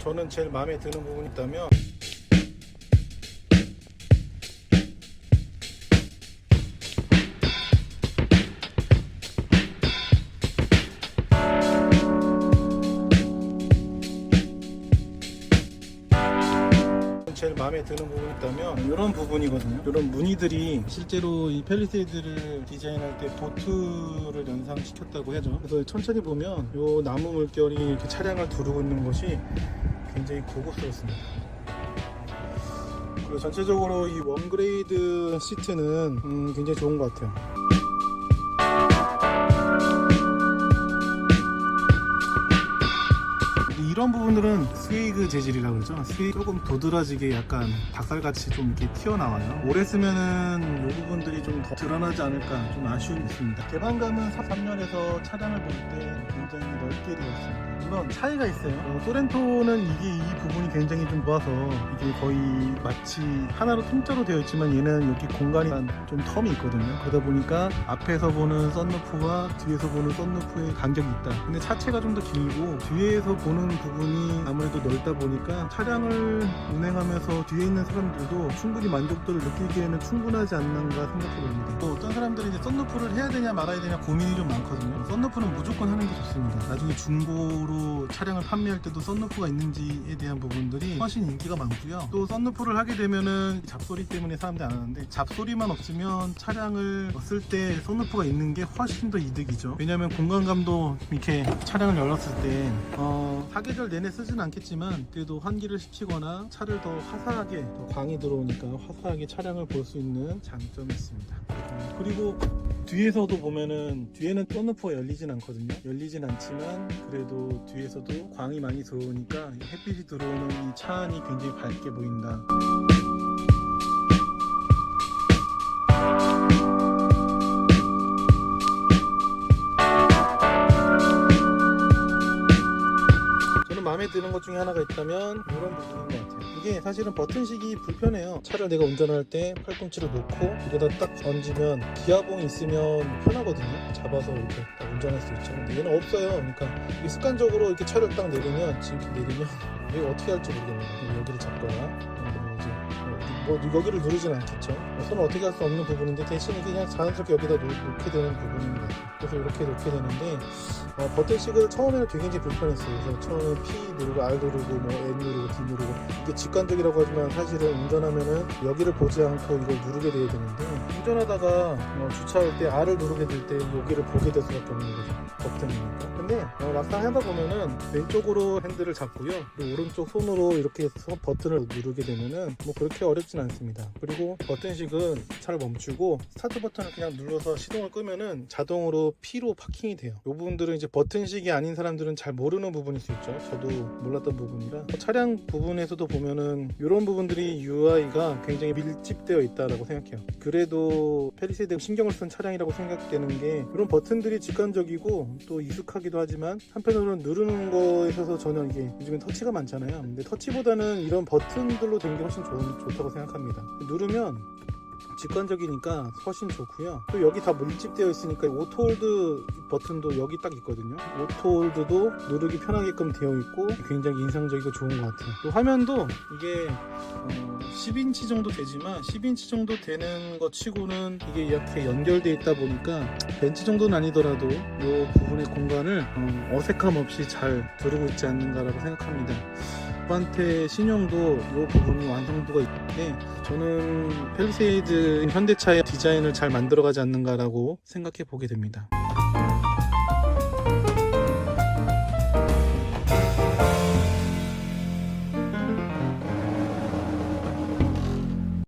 저는 제일 마음에 드는 부분이 있다면 제일 마음에 드는 부분이 있다면 이런 부분이거든요. 이런 무늬들이 실제로 이 팰리세이드를 디자인할 때 보트를 연상시켰다고 하죠. 그래서 천천히 보면 이 나무 물결이 이렇게 차량을 두르고 있는 것이 굉장히 고급스럽습니다. 그리고 전체적으로 이 웜그레이드 시트는 굉장히 좋은 것 같아요. 이런 부분들은 스웨이드 재질이라고 그러죠. 스웨이드 조금 도드라지게 약간 닭살같이 좀 이렇게 튀어나와요. 오래 쓰면은 이 부분들이 좀 더 드러나지 않을까 좀 아쉬움이 있습니다. 개방감은 3열에서 차량을 볼 때 굉장히 넓게 되어 있습니다. 물론 차이가 있어요. 소렌토는 이 부분이 굉장히 좀 좋아서 이게 거의 마치 하나로 통째로 되어 있지만 얘는 여기 공간이 좀 텀이 있거든요. 그러다 보니까 앞에서 보는 썬루프와 뒤에서 보는 썬루프의 간격이 있다. 근데 차체가 좀 더 길고 뒤에서 보는 부분이 아무래도 넓다 보니까 차량을 운행하면서 뒤에 있는 사람들도 충분히 만족도를 느끼기에는 충분하지 않는가 생각해 봅니다. 또 어떤 사람들이 이제 썬루프를 해야 되냐 말아야 되냐 고민이 좀 많거든요. 썬루프는 무조건 하는 게 좋습니다. 나중에 중고로 차량을 판매할 때도 썬루프가 있는지에 대한 부분들이 훨씬 인기가 많고요. 또 썬루프를 하게 되면은 잡소리 때문에 사람들이 안 하는데 잡소리만 없으면 차량을 쓸 때 썬루프가 있는 게 훨씬 더 이득이죠. 왜냐하면 공간감도 이렇게 차량을 열었을 때 사계절 내내 쓰진 않겠지만 그래도 환기를 시키거나 차를 더 화사하게 더 광이 들어오니까 화사하게 차량을 볼 수 있는 장점이 있습니다. 그리고 뒤에서도 보면은 뒤에는 썬루프가 열리진 않거든요. 열리진 않지만 그래도 뒤에서도 광이 많이 들어오니까 햇빛이 들어오는 이 차 안이 굉장히 밝게 보인다. 마음에 드는 것 중에 하나가 있다면 이런 부분인 것 같아요. 이게 사실은 버튼식이 불편해요. 차를 내가 운전할 때 팔꿈치를 놓고 이러다 딱 얹으면 기아봉이 있으면 편하거든요. 잡아서 이렇게 딱 운전할 수 있죠. 근데 얘는 없어요. 그러니까 이게 습관적으로 이렇게 차를 딱 내리면 지금 이렇게 내리면 이게 어떻게 할지 모르겠네요. 여기를 잡거나 여기를 누르진 않겠죠. 손을 어떻게 할 수 없는 부분인데 대신에 그냥 자연스럽게 여기다 놓게 되는 부분인 것 같아요. 그래서 이렇게 놓게 되는데 버튼식을 처음에는 굉장히 불편했어요. 그래서 처음에 P 누르고 R 누르고 뭐 N 누르고 D 누르고 이게 직관적이라고 하지만 사실은 운전하면은 여기를 보지 않고 이걸 누르게 돼야 되는데 운전하다가 주차할 때 R을 누르게 될 때 여기를 보게 될 수밖에 없는 거죠. 버튼이니까. 근데 막상 하다 보면은 왼쪽으로 핸들을 잡고요. 그리고 오른쪽 손으로 이렇게 해서 버튼을 누르게 되면은 뭐 그렇게 어렵진 않습니다. 그리고 버튼식은 차를 멈추고 스타트 버튼을 그냥 눌러서 시동을 끄면은 자동으로 P로 파킹이 돼요. 이 부분들은 이제 버튼식이 아닌 사람들은 잘 모르는 부분일 수 있죠. 저도 몰랐던 부분이라. 차량 부분에서도 보면은 이런 부분들이 UI가 굉장히 밀집되어 있다라고 생각해요. 그래도 팰리세이드가 신경을 쓴 차량이라고 생각되는 게 이런 버튼들이 직관적이고 또 익숙하기도 하지만 한편으로는 누르는 거에 있어서 저는 이게 요즘엔 터치가 많잖아요. 근데 터치보다는 이런 버튼들로 된 게 훨씬 좋다고 생각합니다. 누르면 직관적이니까 훨씬 좋고요. 또 여기 다 밀집되어 있으니까 오토홀드 버튼도 여기 딱 있거든요. 오토홀드도 누르기 편하게끔 되어 있고 굉장히 인상적이고 좋은 것 같아요. 또 화면도 이게 10인치 정도 되지만 10인치 정도 되는 것 치고는 이게 이렇게 연결되어 있다 보니까 벤치 정도는 아니더라도 이 부분의 공간을 어색함 없이 잘 두르고 있지 않는가라고 생각합니다. 저한테 신형도 이 부분이 완성도가 있는데 저는 팰리세이드 현대차의 디자인을 잘 만들어가지 않는가라고 생각해 보게 됩니다.